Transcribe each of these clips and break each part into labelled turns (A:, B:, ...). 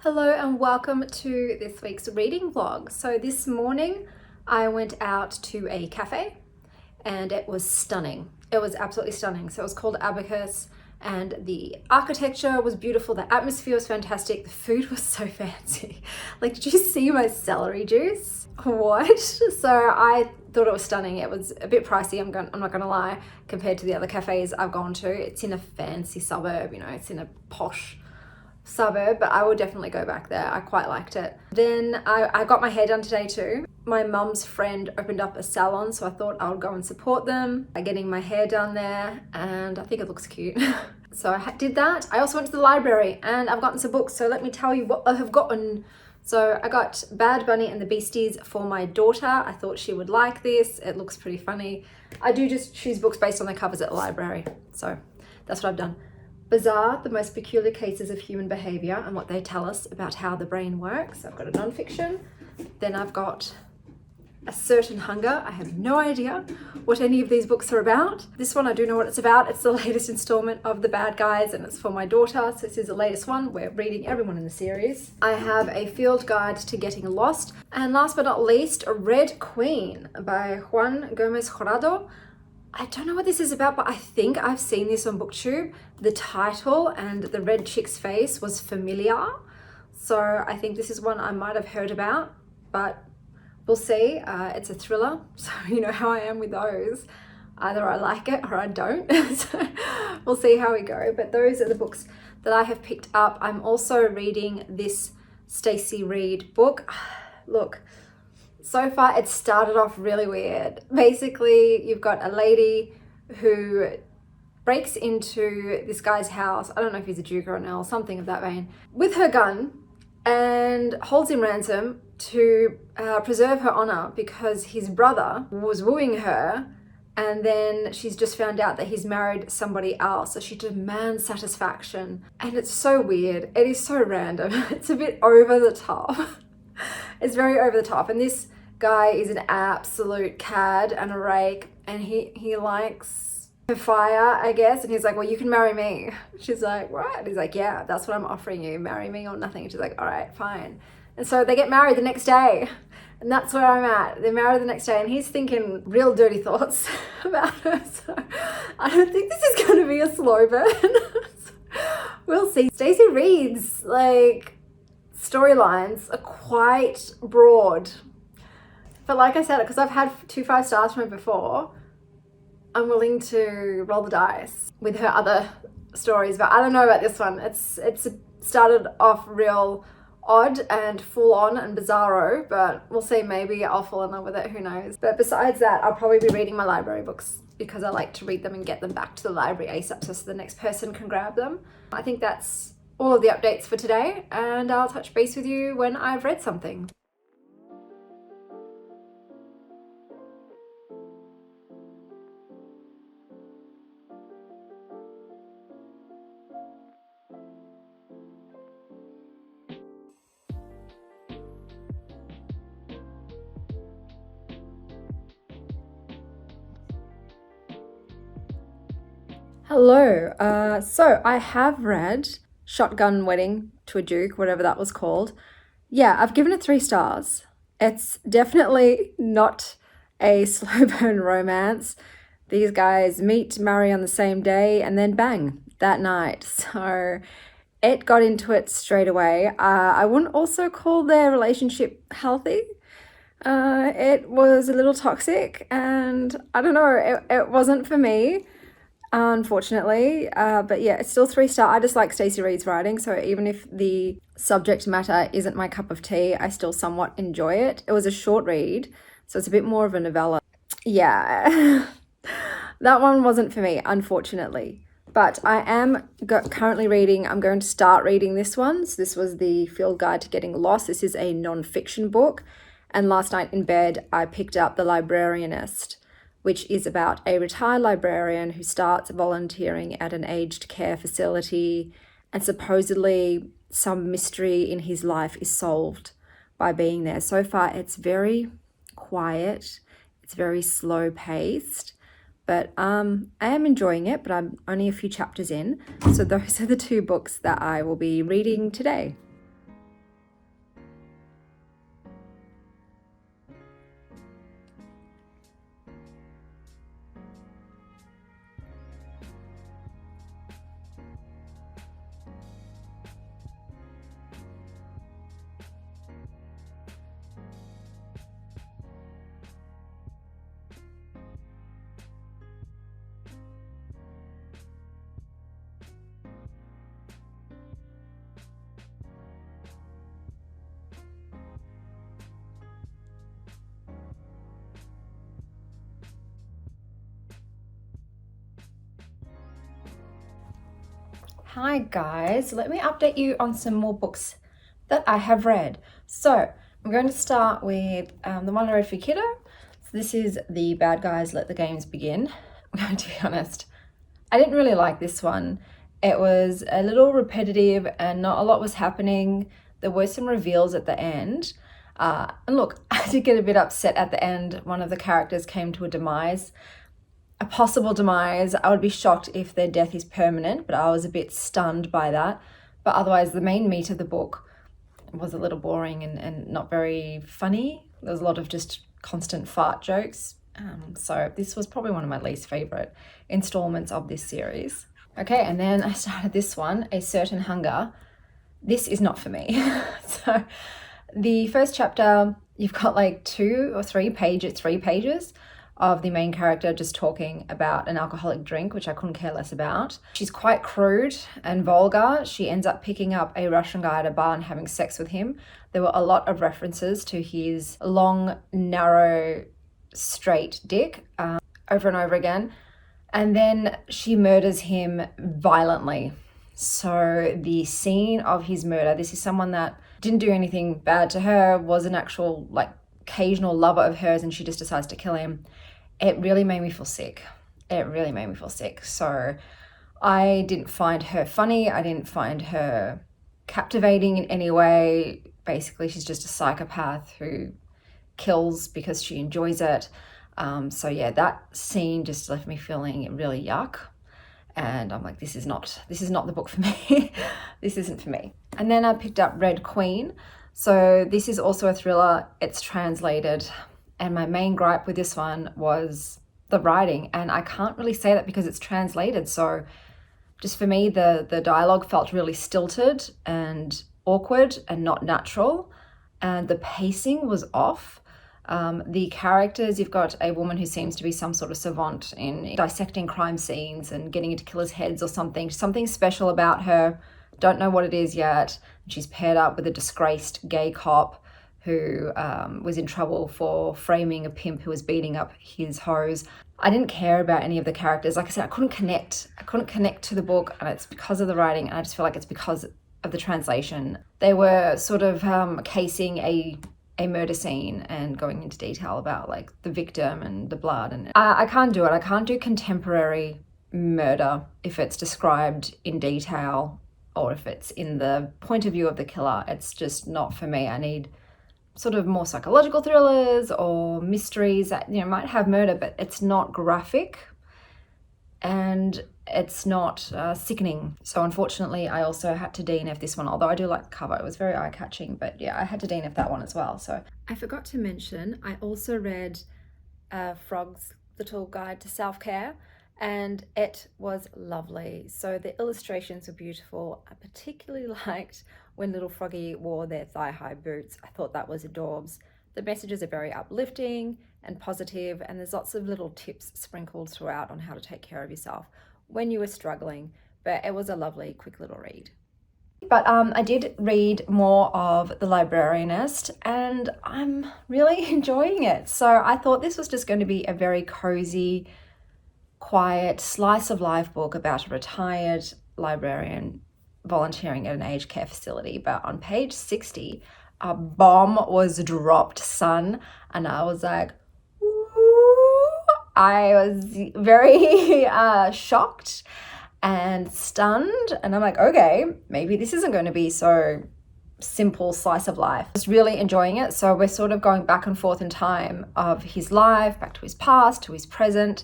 A: Hello and welcome to this week's reading vlog. So this morning I went out to a cafe and it was stunning. It was absolutely stunning. So it was called Abacus and the architecture was beautiful. The atmosphere was fantastic. The food was so fancy. Like, did you see my celery juice? What? So I thought it was stunning. It was a bit pricey, I'm not gonna lie, compared to the other cafes I've gone to. It's in a fancy suburb, you know, it's in a posh suburb, but I will definitely go back there. I quite liked it. Then I got my hair done today too. My mum's friend opened up a salon, so I thought I would go and support them by getting my hair done there, and I think it looks cute. So I did that. I also went to the library and I've gotten some books, so let me tell you what I have gotten. So I got Bad Bunny and the Beasties for my daughter. I thought she would like this. It looks pretty funny. I do just choose books based on the covers at the library, so that's what I've done. Bizarre, the most peculiar cases of human behaviour and what they tell us about how the brain works. I've got a non-fiction. Then I've got A Certain Hunger. I have no idea what any of these books are about. This one I do know what it's about. It's the latest instalment of The Bad Guys and it's for my daughter. So this is the latest one. We're reading everyone in the series. I have A Field Guide to Getting Lost. And last but not least, Red Queen by Juan Gómez-Jurado. I don't know what this is about, but I think I've seen this on booktube. The title and the red chick's face was familiar. So I think this is one I might have heard about, but we'll see. It's a thriller, so you know how I am with those. Either I like it or I don't. So we'll see how we go. But those are the books that I have picked up. I'm also reading this Stacy Reid book. Look. So far, it started off really weird. Basically, you've got a lady who breaks into this guy's house. I don't know if he's a duke or an earl, something of that vein, with her gun and holds him ransom to preserve her honor because his brother was wooing her and then she's just found out that he's married somebody else. So she demands satisfaction. And it's so weird. It is so random. It's a bit over the top. It's very over the top, and this guy is an absolute cad and a rake, and he likes her fire, I guess, and he's like, well, you can marry me. She's like, what? He's like, yeah, that's what I'm offering you, marry me or nothing. And she's like, all right, fine. And so they get married the next day, and that's where I'm at. They're married the next day, and he's thinking real dirty thoughts about her, so I don't think this is going to be a slow burn. We'll see. Stacy Reid's, storylines are quite broad, but like I said, because I've had 2 5-stars from her before, I'm willing to roll the dice with her other stories. But I don't know about this one. It's started off real odd and full on and bizarro, but we'll see. Maybe I'll fall in love with it, who knows. But besides that, I'll probably be reading my library books because I like to read them and get them back to the library ASAP so the next person can grab them. I think that's all of the updates for today, and I'll touch base with you when I've read something. Hello, so I have read Shotgun Wedding to a Duke, whatever that was called. Yeah, I've given it 3 stars. It's definitely not a slow burn romance. These guys meet, marry on the same day, and then bang, that night. So it got into it straight away. I wouldn't also call their relationship healthy. It was a little toxic, and I don't know, it wasn't for me, unfortunately, but yeah, it's still 3-star. I just like Stacy Reid's writing, so even if the subject matter isn't my cup of tea, I still somewhat enjoy it. It was a short read, so it's a bit more of a novella. Yeah, that one wasn't for me, unfortunately. But I am currently reading, I'm going to start reading this one. So this was the Field Guide to Getting Lost. This is a non-fiction book. And last night in bed, I picked up The Librarianist, which is about a retired librarian who starts volunteering at an aged care facility, and supposedly some mystery in his life is solved by being there. So far, it's very quiet. It's very slow paced, but I am enjoying it, but I'm only a few chapters in. So those are the 2 books that I will be reading today. Hi guys, let me update you on some more books that I have read. So I'm going to start with the one I read for kiddo. So this is The Bad Guys Let the Games Begin. I'm going to be honest, I didn't really like this one. It was a little repetitive and not a lot was happening. There were some reveals at the end. And look, I did get a bit upset at the end. One of the characters came to a demise. A possible demise. I would be shocked if their death is permanent, but I was a bit stunned by that. But otherwise, the main meat of the book was a little boring and not very funny. There was a lot of just constant fart jokes. So this was probably one of my least favorite installments of this series. Okay, and then I started this one, A Certain Hunger. This is not for me. So the first chapter, you've got like 2 or 3 pages of the main character just talking about an alcoholic drink, which I couldn't care less about. She's quite crude and vulgar. She ends up picking up a Russian guy at a bar and having sex with him. There were a lot of references to his long, narrow, straight dick over and over again. And then she murders him violently. So the scene of his murder, this is someone that didn't do anything bad to her, was an actual like occasional lover of hers, and she just decides to kill him. It really made me feel sick. So I didn't find her funny. I didn't find her captivating in any way. Basically, she's just a psychopath who kills because she enjoys it. So yeah, that scene just left me feeling really yuck. And I'm like, this is not the book for me. This isn't for me. And then I picked up Red Queen. So this is also a thriller. It's translated. And my main gripe with this one was the writing. And I can't really say that because it's translated. So just for me, the dialogue felt really stilted and awkward and not natural. And the pacing was off. The characters, you've got a woman who seems to be some sort of savant in dissecting crime scenes and getting into killers' heads or something special about her. Don't know what it is yet. She's paired up with a disgraced gay cop who was in trouble for framing a pimp who was beating up his hose. I didn't care about any of the characters. Like I said, I couldn't connect to the book, and it's because of the writing, and I just feel like it's because of the translation. They were sort of casing a murder scene and going into detail about like the victim and the blood, and I can't do it. I can't do contemporary murder if it's described in detail or if it's in the point of view of the killer. It's just not for me. I need sort of more psychological thrillers or mysteries that, might have murder, but it's not graphic and it's not sickening. So unfortunately, I also had to DNF this one, although I do like the cover. It was very eye-catching, but yeah, I had to DNF that one as well. So I forgot to mention, I also read Frog's Little Guide to Self-Care, and it was lovely. So the illustrations were beautiful. I particularly liked when little Froggy wore their thigh-high boots. I thought that was adorbs. The messages are very uplifting and positive, and there's lots of little tips sprinkled throughout on how to take care of yourself when you were struggling. But it was a lovely, quick little read. But I did read more of The Librarianist, and I'm really enjoying it. So I thought this was just going to be a very cozy, quiet slice of life book about a retired librarian volunteering at an aged care facility. But on page 60, a bomb was dropped, son, and I was like, ooh. I was very shocked and stunned, and I'm like, okay, maybe this isn't going to be so simple slice of life. I was really enjoying it. So we're sort of going back and forth in time of his life, back to his past, to his present.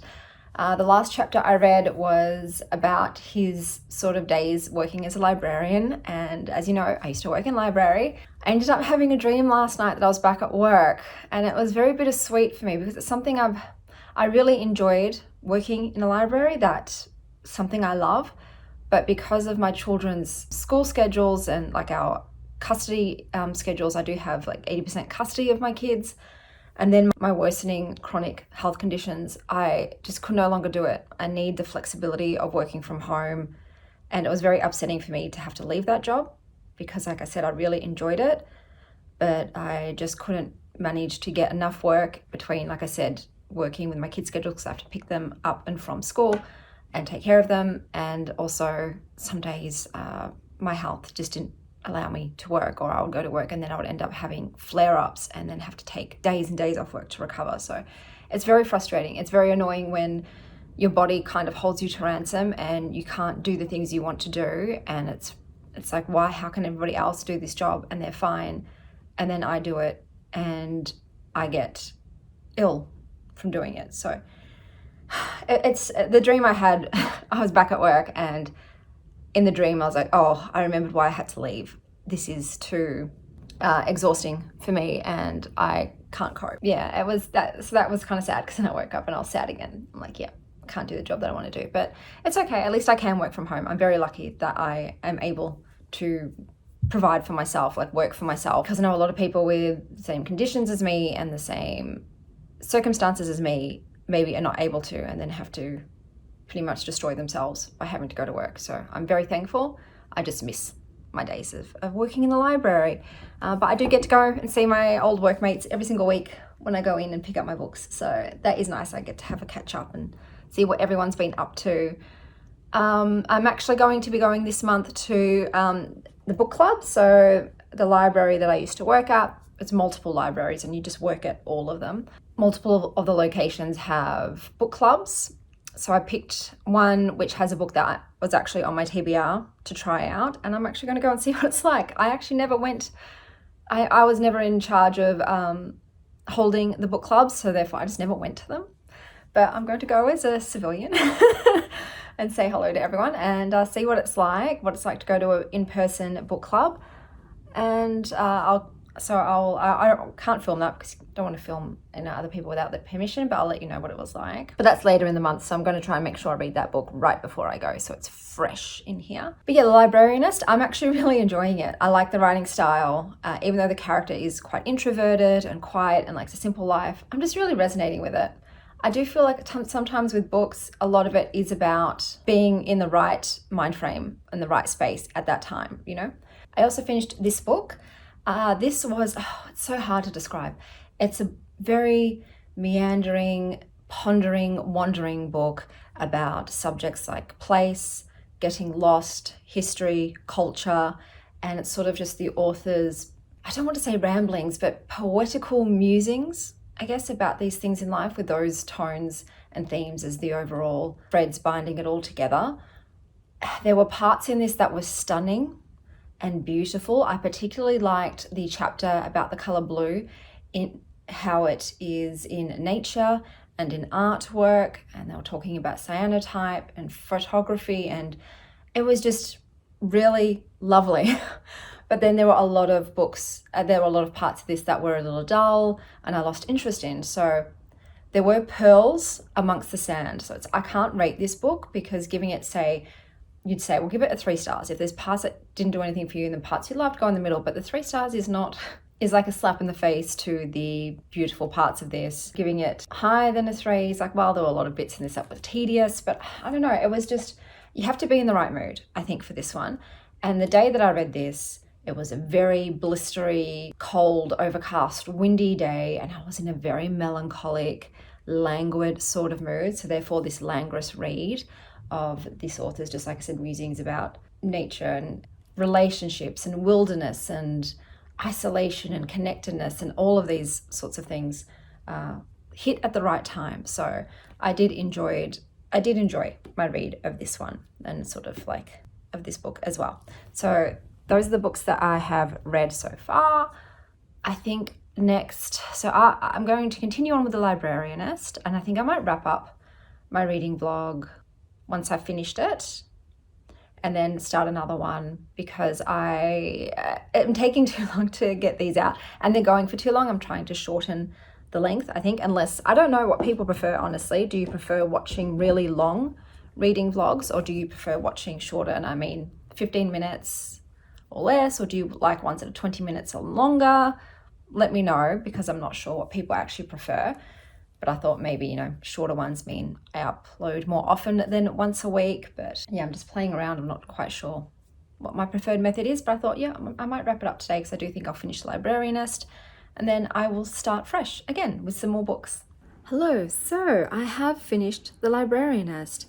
A: The last chapter I read was about his sort of days working as a librarian. And as you know, I used to work in library. I ended up having a dream last night that I was back at work, and it was very bittersweet for me because it's something I really enjoyed working in a library. That's something I love. But because of my children's school schedules and like our custody schedules, I do have like 80% custody of my kids. And then my worsening chronic health conditions, I just could no longer do it. I need the flexibility of working from home. And it was very upsetting for me to have to leave that job because, like I said, I really enjoyed it. But I just couldn't manage to get enough work between, like I said, working with my kids' schedule because I have to pick them up and from school, and take care of them. And also some days my health just didn't allow me to work, or I would go to work and then I would end up having flare-ups and then have to take days and days off work to recover. So it's very frustrating. It's very annoying when your body kind of holds you to ransom and you can't do the things you want to do. And it's like, why? How can everybody else do this job and they're fine, and then I do it and I get ill from doing it? So it's the dream I had. I was back at work, and in the dream I was like, oh, I remembered why I had to leave. This is too exhausting for me and I can't cope. Yeah, it was that. So that was kind of sad, because then I woke up and I was sad again. I'm like, yeah, I can't do the job that I want to do, but it's okay. At least I can work from home. I'm very lucky that I am able to provide for myself, like work for myself, because I know a lot of people with the same conditions as me and the same circumstances as me maybe are not able to, and then have to pretty much destroy themselves by having to go to work. So I'm very thankful. I just miss my days of working in the library. But I do get to go and see my old workmates every single week when I go in and pick up my books. So that is nice. I get to have a catch up and see what everyone's been up to. I'm actually going to be going this month to the book club. So the library that I used to work at, it's multiple libraries and you just work at all of them. Multiple of the locations have book clubs. So I picked one which has a book that was actually on my TBR to try out, and I'm actually going to go and see what it's like. I actually never went, I was never in charge of holding the book clubs, so therefore I just never went to them. But I'm going to go as a civilian and say hello to everyone and see what it's like to go to an in-person book club. And I can't film that because I don't want to film other people without their permission, but I'll let you know what it was like. But that's later in the month, so I'm going to try and make sure I read that book right before I go, so it's fresh in here. But yeah, The Librarianist, I'm actually really enjoying it. I like the writing style, even though the character is quite introverted and quiet and likes a simple life. I'm just really resonating with it. I do feel like sometimes with books, a lot of it is about being in the right mind frame and the right space at that time, you know? I also finished this book. This was, it's so hard to describe. It's a very meandering, pondering, wandering book about subjects like place, getting lost, history, culture, and it's sort of just the author's, I don't want to say ramblings, but poetical musings, I guess, about these things in life, with those tones and themes as the overall threads binding it all together. There were parts in this that were stunning and beautiful. I particularly liked the chapter about the color blue, in how it is in nature and in artwork, and they were talking about cyanotype and photography, and it was just really lovely. But then there were a lot of parts of this that were a little dull and I lost interest in. So there were pearls amongst the sand. So I can't rate this book, because giving it, you'd say, well, give it a 3 stars. If there's parts that didn't do anything for you and then parts you loved, go in the middle. But the 3 stars is like a slap in the face to the beautiful parts of this. Giving it higher than a 3 is like, well, there were a lot of bits in this that were tedious, but I don't know. It was just, you have to be in the right mood, I think, for this one. And the day that I read this, it was a very blistery, cold, overcast, windy day, and I was in a very melancholic, languid sort of mood. So therefore this languorous read of this author's, just like I said, musings about nature and relationships and wilderness and isolation and connectedness and all of these sorts of things hit at the right time. So I did enjoy my read of this one, and sort of like of this book as well. So those are the books that I have read so far. I think next, so I'm going to continue on with The Librarianist, and I think I might wrap up my reading vlog once I've finished it, and then start another one, because I am taking too long to get these out, and they're going for too long. I'm trying to shorten the length, I think, unless, I don't know what people prefer, honestly. Do you prefer watching really long reading vlogs, or do you prefer watching shorter, and I mean 15 minutes or less, or do you like ones that are 20 minutes or longer? Let me know, because I'm not sure what people actually prefer. But I thought maybe, shorter ones mean I upload more often than once a week. But yeah, I'm just playing around. I'm not quite sure what my preferred method is, but I thought, yeah, I might wrap it up today, because I do think I'll finish The Librarianist, and then I will start fresh again with some more books. Hello, so I have finished The Librarianist.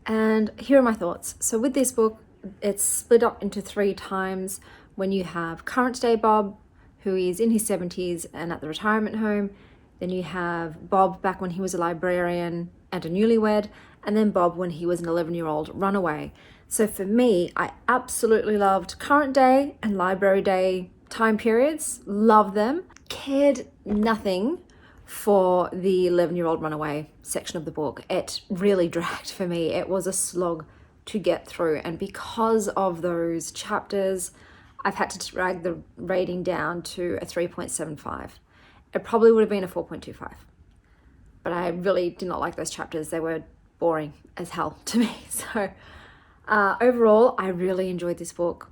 A: And here are my thoughts. So with this book, it's split up into 3 times. When you have current day Bob, who is in his 70s and at the retirement home. Then you have Bob back when he was a librarian and a newlywed, and then Bob when he was an 11-year-old runaway. So for me, I absolutely loved current day and library day time periods, love them. Cared nothing for the 11-year-old runaway section of the book. It really dragged for me. It was a slog to get through, and because of those chapters, I've had to drag the rating down to a 3.75. It probably would have been a 4.25. But I really did not like those chapters. They were boring as hell to me. So overall, I really enjoyed this book.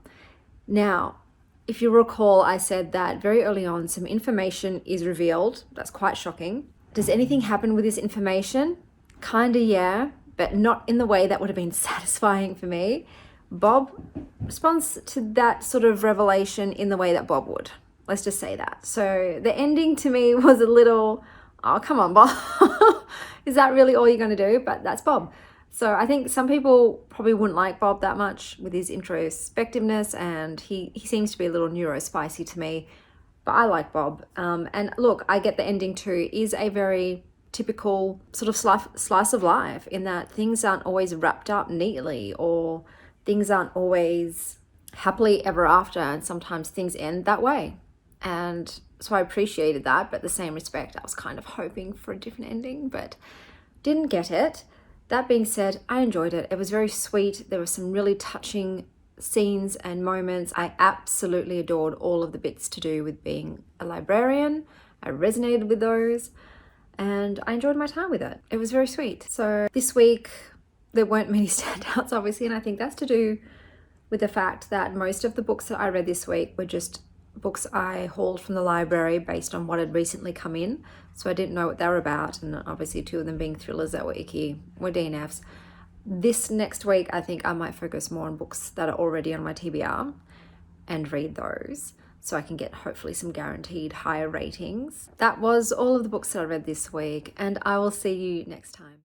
A: Now, if you recall, I said that very early on, some information is revealed. That's quite shocking. Does anything happen with this information? Kinda, yeah, but not in the way that would have been satisfying for me. Bob responds to that sort of revelation in the way that Bob would. Let's just say that. So the ending to me was a little, oh, come on, Bob. Is that really all you're going to do? But that's Bob. So I think some people probably wouldn't like Bob that much with his introspectiveness, and he seems to be a little neurospicy to me, but I like Bob. And look, I get the ending too is a very typical sort of slice of life, in that things aren't always wrapped up neatly, or things aren't always happily ever after, and sometimes things end that way. And so I appreciated that, but at the same respect, I was kind of hoping for a different ending, but didn't get it. That being said, I enjoyed it. It was very sweet. There were some really touching scenes and moments. I absolutely adored all of the bits to do with being a librarian. I resonated with those, and I enjoyed my time with it. It was very sweet. So this week, there weren't many standouts, obviously, and I think that's to do with the fact that most of the books that I read this week were just books I hauled from the library based on what had recently come in. So I didn't know what they were about, and obviously 2 of them being thrillers that were Eequay, were DNFs. This next week, I think I might focus more on books that are already on my TBR and read those, so I can get hopefully some guaranteed higher ratings. That was all of the books that I read this week, and I will see you next time.